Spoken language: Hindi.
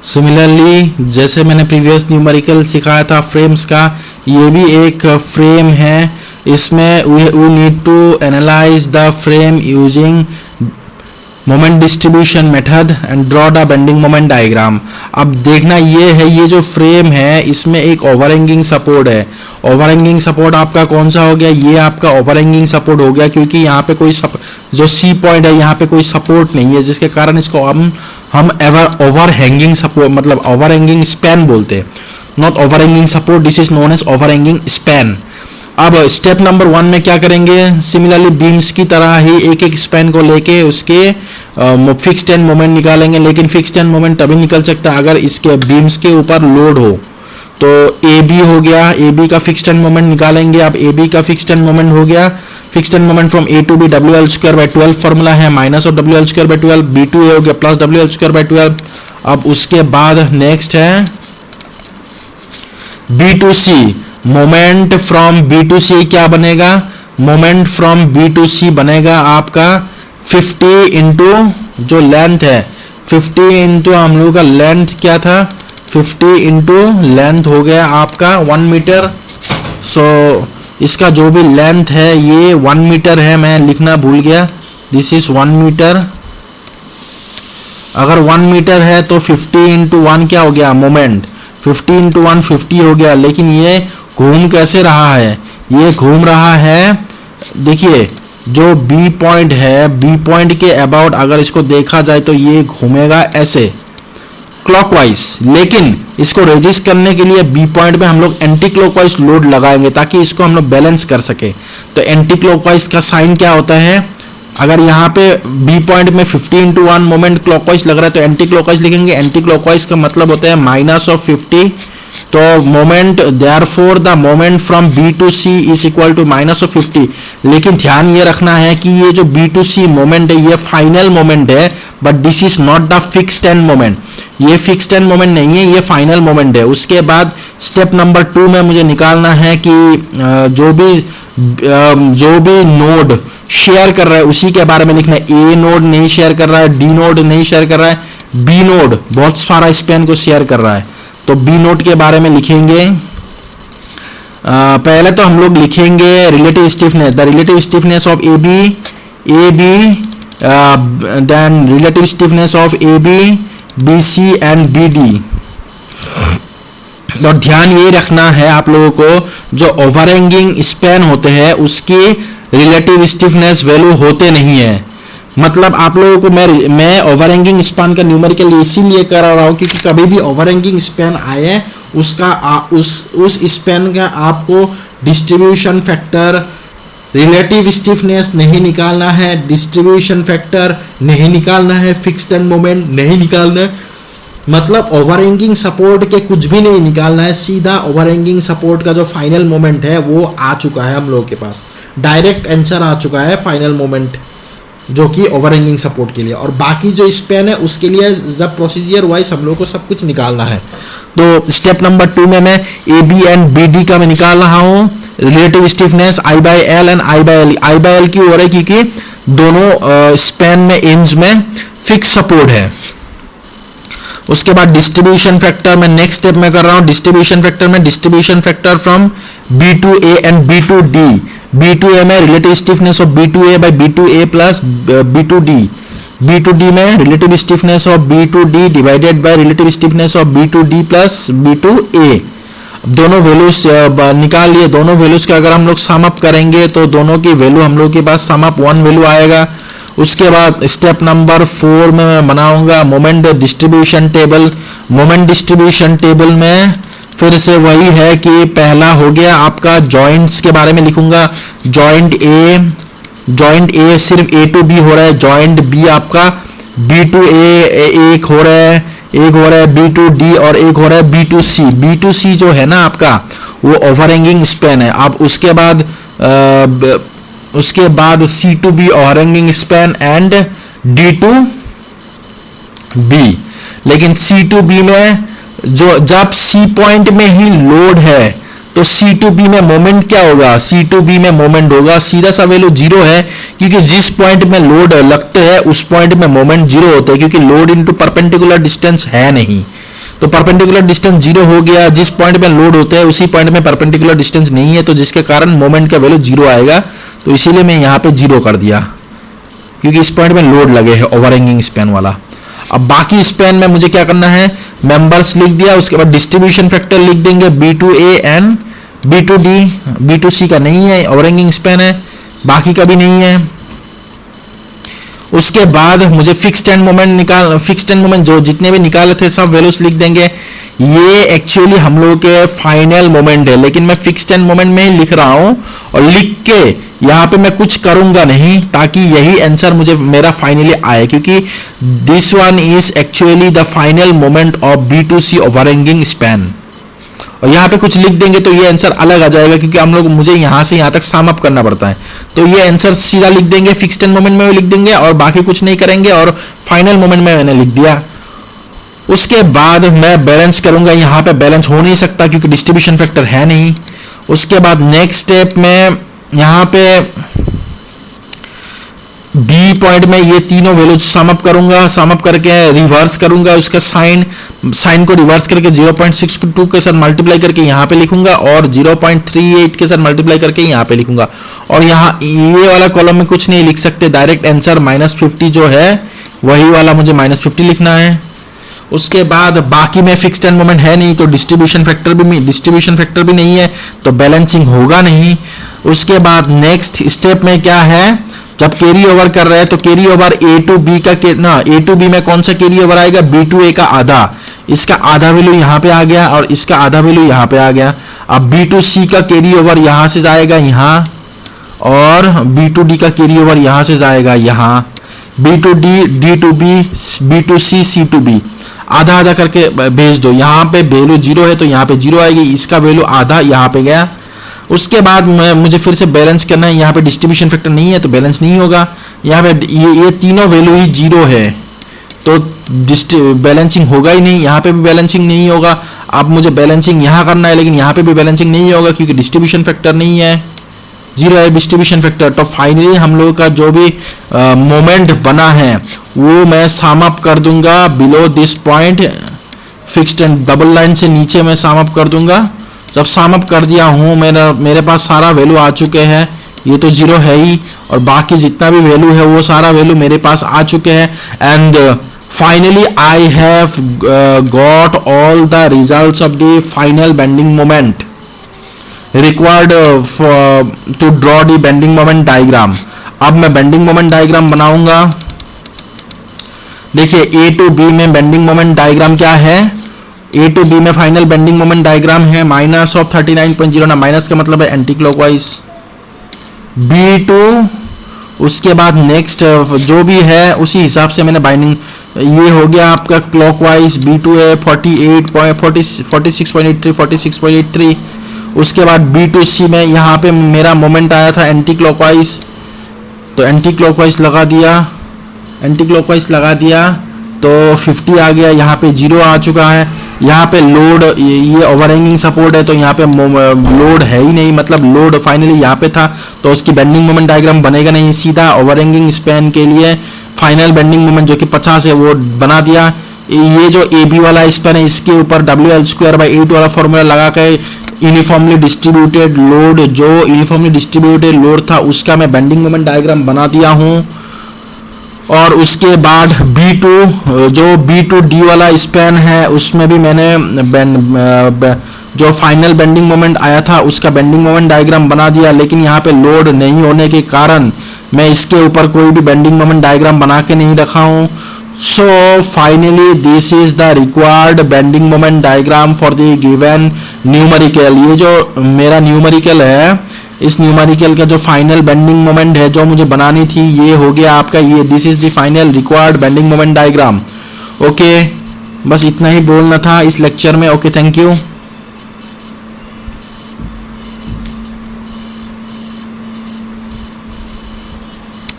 सिमिलरली जैसे मैंने प्रीवियस न्यूमेरिकल सिखाया था फ्रेम्स का, ये भी एक फ्रेम है। इसमें we need to analyse the frame using moment distribution method and draw the bending moment diagram. अब देखना ये है, ये जो फ्रेम है इसमें एक ओवरहैंगिंग सपोर्ट है। ओवरहैंगिंग सपोर्ट आपका कौन सा हो गया? ये आपका ओवरहैंगिंग सपोर्ट हो गया, क्योंकि यहाँ पे कोई जो सी पॉइंट है यहाँ पे कोई सपोर्ट नहीं है, जिसके कारण इसको हम ओवरहैंगिंग सपोर्ट मतलब ओवरहैंगिंग स्पैन बोलते हैं, not overhanging support. This is known as overhanging span. अब स्टेप नंबर 1 में क्या करेंगे? सिमिलरली बीम्स की तरह ही एक एक स्पैन को लेके उसके फिक्स्ड एंड मोमेंट निकालेंगे, लेकिन फिक्स्ड एंड मोमेंट तभी निकल सकता है अगर इसके बीम्स के ऊपर लोड हो। तो ए बी हो गया, ए बी का फिक्स्ड एंड मोमेंट निकालेंगे। अब ए बी का फिक्स्ड एंड मोमेंट हो गया, fixed end moment from A to B WL²/12 formula है, minus of WL²/12, B to A हो गया प्लस WL²/12। अब उसके बाद नेक्स्ट है B to C, moment from B to C क्या बनेगा? Moment from B to C बनेगा आपका 50 इंटू जो लेंथ है, 50 इंटू हम लोग का लेंथ क्या था? 50 इंटू लेंथ हो गया आपका 1 मीटर। सो इसका जो भी लेंथ है ये 1 मीटर है, मैं लिखना भूल गया, दिस इज 1 मीटर। अगर 1 मीटर है तो 50 इंटू 1 क्या हो गया? मोमेंट। 50 इंटू 1 50 हो गया, लेकिन ये घूम कैसे रहा है? ये घूम रहा है, देखिए जो बी पॉइंट है, बी पॉइंट के अबाउट अगर इसको देखा जाए तो ये घूमेगा ऐसे क्लॉकवाइज, लेकिन इसको रेजिस्ट करने के लिए बी पॉइंट में हम लोग एंटी क्लॉकवाइज लोड लगाएंगे ताकि इसको हम लोग बैलेंस कर सके। तो एंटी क्लॉकवाइज का साइन क्या होता है? अगर यहाँ पे बी पॉइंट में 50 इंटू 1 मोमेंट क्लॉकवाइज लग रहा है तो एंटी क्लॉकवाइज लिखेंगे। एंटी क्लॉकवाइज का मतलब होता है माइनस ऑफ 50। तो moment therefore the moment from B to C is equal to minus of 50। लेकिन ध्यान ये रखना है कि ये जो बी टू सी मोमेंट है ये फाइनल मोमेंट है, but this is not the fixed end moment. ये फिक्स्ड एंड मोमेंट नहीं है, ये फाइनल मोमेंट है। उसके बाद स्टेप नंबर 2 में मुझे निकालना है कि जो भी नोड शेयर कर रहा है उसी के बारे में लिखना है। ए नोड नहीं शेयर कर रहा है, डी नोड नहीं शेयर कर रहा है, बी नोड बहुत सारा स्पैन को शेयर कर रहा है, तो बी नोड के बारे में लिखेंगे। पहले तो हम लोग लिखेंगे relative stiffness, the relative stiffness of A B then relative stiffness of A B C and B D. तो ध्यान ये रखना है आप लोगों को, जो ओवरहैंगिंग स्पैन होते हैं उसकी रिलेटिव स्टिफनेस वैल्यू होते नहीं है। मतलब आप लोगों को मैं ओवरहैंगिंग स्पैन का न्यूमेरिकल इसीलिए कर रहा हूँ क्योंकि कभी भी ओवरहैंगिंग स्पैन आए उसका उस स्पैन का आपको डिस्ट्रीब्यूशन फैक्टर, रिलेटिव स्टिफनेस नहीं निकालना है, डिस्ट्रीब्यूशन फैक्टर नहीं निकालना है, फिक्स्ड एंड मोमेंट नहीं निकालना है, मतलब ओवरहैंगिंग सपोर्ट के कुछ भी नहीं निकालना है। सीधा ओवरहैंगिंग सपोर्ट का जो फाइनल मोमेंट है वो आ चुका है हम लोगों के पास, डायरेक्ट आंसर आ चुका है फाइनल मोमेंट जो कि ओवरहैंगिंग सपोर्ट के लिए। और बाकी जो स्पैन है उसके लिए जब प्रोसीजर वाइज हम लोग को सब कुछ निकालना है। तो स्टेप नंबर 2 में मैं A B and B D का मैं निकाल रहा हूँ relative stiffness I/L and I/L। I/L क्यों हो रहा है? क्योंकि दोनों स्पैन में एंड्स में फिक्स सपोर्ट है। उसके बाद डिस्ट्रीब्यूशन फैक्टर में नेक्स्ट स्टेप में कर रहा हूँ। डिस्ट्रीब्यूशन फैक्टर में distribution factor from B2A and B2D। B2A में relative stiffness of B2A by B2A plus B2D। B2D में relative stiffness of B2D divided by relative stiffness of B2D plus B2A। दोनों वैल्यूज निकाल लिए। दोनों वैल्यूज का अगर हम लोग सम अप करेंगे तो दोनों की वैल्यू हम लोग के पास सम अप 1 वैल्यू आएगा। उसके बाद स्टेप नंबर 4 में मैं बनाऊंगा moment distribution table. Moment distribution table में फिर से वही है कि पहला हो गया आपका जॉइंट्स के बारे में लिखूंगा। जॉइंट ए सिर्फ A to B हो रहा है, जॉइंट B आपका B to A एक हो रहा है, एक हो रहा है B to D और एक हो रहा है B to C। B to C जो है ना आपका वो ओवरहैंगिंग स्पैन है। अब उसके बाद C to B overhanging span and D to B। लेकिन C to B में जब C पॉइंट में ही लोड है तो C to B में मोमेंट क्या होगा? C to B में मोमेंट होगा सीधा सा वैल्यू 0 है, क्योंकि जिस पॉइंट में लोड लगते हैं उस पॉइंट में मोमेंट 0 होते हैं, क्योंकि लोड इनटू परपेंडिकुलर डिस्टेंस है नहीं। तो परपेंडिकुलर डिस्टेंस 0 हो गया, जिस पॉइंट में लोड होते हैं उसी पॉइंट में परपेंडिकुलर डिस्टेंस नहीं है, तो जिसके कारण मोमेंट का वैल्यू 0 आएगा। तो इसीलिए मैं यहाँ पे 0 कर दिया, क्योंकि इस पॉइंट में लोड लगे है ओवरहैंगिंग स्पैन वाला। अब बाकी स्पैन में मुझे क्या करना है, मेंबर्स लिख दिया, उसके बाद डिस्ट्रीब्यूशन फैक्टर लिख देंगे B2A एंड B2D। B2C का नहीं है, ओवरहैंगिंग स्पैन है, बाकी का भी नहीं है। उसके बाद मुझे फिक्स्ड एंड मोमेंट जो जितने भी निकाले थे सब वैल्यूज लिख देंगे। ये एक्चुअली हम लोगों के फाइनल मोमेंट है, लेकिन मैं फिक्स्ड एंड मोमेंट में ही लिख रहा हूं और लिख के यहाँ पे मैं कुछ करूंगा नहीं, ताकि यही आंसर मुझे मेरा फाइनली आए, क्योंकि this one is actually the final moment of B2C overhanging span. और यहाँ पे कुछ लिख देंगे तो ये आंसर अलग आ जाएगा, क्योंकि हम लोग मुझे यहाँ से यहाँ तक सम अप करना पड़ता है। तो ये आंसर सीधा लिख देंगे, फिक्स्ड एंड मोमेंट में भी लिख देंगे और बाकी कुछ नहीं करेंगे, और फाइनल मोमेंट में मैंने लिख दिया। उसके बाद मैं बैलेंस करूंगा, यहाँ पे बैलेंस हो नहीं सकता क्योंकि डिस्ट्रीब्यूशन फैक्टर है नहीं। उसके बाद नेक्स्ट स्टेप में यहाँ पे बी पॉइंट में ये तीनों वैल्यूज सम अप करूंगा, सम अप करके रिवर्स करूंगा, उसका साइन को रिवर्स करके 0.62 के साथ मल्टीप्लाई करके यहाँ पे लिखूंगा और 0.38 के साथ मल्टीप्लाई करके यहाँ पे लिखूंगा। और यहाँ ये वाला कॉलम में कुछ नहीं लिख सकते, डायरेक्ट आंसर -50 जो है वही वाला मुझे -50 लिखना है। उसके बाद बाकी में फिक्स्ड एंड मोमेंट है नहीं, तो डिस्ट्रीब्यूशन फैक्टर भी नहीं है, तो बैलेंसिंग होगा नहीं। उसके बाद नेक्स्ट स्टेप में क्या है, जब कैरी ओवर कर रहे हैं तो carry over A to B में कौन सा कैरी ओवर आएगा, B2A का आधा, इसका आधा वैल्यू यहाँ पे आ गया और इसका आधा वैल्यू यहाँ पे आ गया। अब B2C का कैरी ओवर यहाँ से जाएगा यहाँ, और B2D का कैरी ओवर यहाँ से जाएगा यहाँ, B2D, D2B, B2C, C2B आधा आधा करके भेज दो। यहाँ पे वैल्यू 0 है तो यहाँ पे 0 आएगी, इसका वैल्यू आधा यहाँ पे गया। उसके बाद मुझे फिर से बैलेंस करना है, यहाँ पे डिस्ट्रीब्यूशन फैक्टर नहीं है तो बैलेंस नहीं होगा। यहाँ पे ये तीनों वैल्यू ही 0 है तो बैलेंसिंग होगा ही नहीं, यहाँ पे भी बैलेंसिंग नहीं होगा। अब मुझे बैलेंसिंग यहाँ करना है, लेकिन यहाँ पे भी बैलेंसिंग नहीं होगा क्योंकि डिस्ट्रीब्यूशन फैक्टर नहीं है, 0 है डिस्ट्रीब्यूशन फैक्टर। तो फाइनली हम लोगों का जो भी मोमेंट बना है वो मैं सम अप कर दूंगा below this point, fixed and double line से नीचे मैं सम अप कर दूंगा। जब सम अप कर दिया हूँ, मेरे पास सारा वैल्यू आ चुके हैं, ये तो 0 है ही, और बाकी जितना भी वैल्यू है वो सारा वैल्यू मेरे पास आ चुके हैं। And finally I have got all the results of the final bending moment required to draw the bending moment diagram. अब मैं बेंडिंग मोमेंट डायग्राम बनाऊंगा। देखिए A to B में बेंडिंग मोमेंट डायग्राम क्या है, A to B में फाइनल बेंडिंग मोमेंट डायग्राम है -39.0 ना, माइनस का मतलब है एंटी क्लॉकवाइज B2। उसके बाद नेक्स्ट जो भी है उसी हिसाब से मैंने बाइंडिंग, ये हो गया आपका क्लॉकवाइज B2A 46.83। उसके बाद B2C में यहाँ पे मेरा मोमेंट आया था एंटी क्लॉकवाइज, तो एंटी क्लॉकवाइज लगा दिया तो 50 आ गया, यहाँ पे 0 आ चुका है। यहाँ पे लोड, ये ओवरहैंगिंग सपोर्ट है तो यहाँ पे लोड है ही नहीं, मतलब लोड फाइनली यहाँ पे था तो उसकी बेंडिंग मोमेंट डायग्राम बनेगा नहीं। सीधा ओवरहैंगिंग स्पैन के लिए फाइनल बेंडिंग मोमेंट जो कि 50 है वो बना दिया। ये जो AB वाला स्पैन है इसके ऊपर WL²/8 वाला फॉर्मूला लगा के यूनिफॉर्मली डिस्ट्रीब्यूटेड लोड था उसका मैं बेंडिंग मोमेंट डायग्राम बना दिया हूँ। और उसके बाद B2D वाला स्पैन है उसमें भी मैंने जो फाइनल बेंडिंग मोमेंट आया था उसका बेंडिंग मोमेंट डायग्राम बना दिया, लेकिन यहाँ पे लोड नहीं होने के कारण मैं इसके ऊपर कोई भी बेंडिंग मोमेंट डायग्राम बना के नहीं रखा हूँ। So finally this is the required bending moment diagram for the given numerical. ये जो मेरा न्यूमेरिकल है, इस न्यूमेरिकल का जो फाइनल बेंडिंग मोमेंट है जो मुझे बनानी थी, ये हो गया आपका, ये this is the final required bending moment diagram. Okay, बस इतना ही बोलना था इस लेक्चर में। Okay, thank you.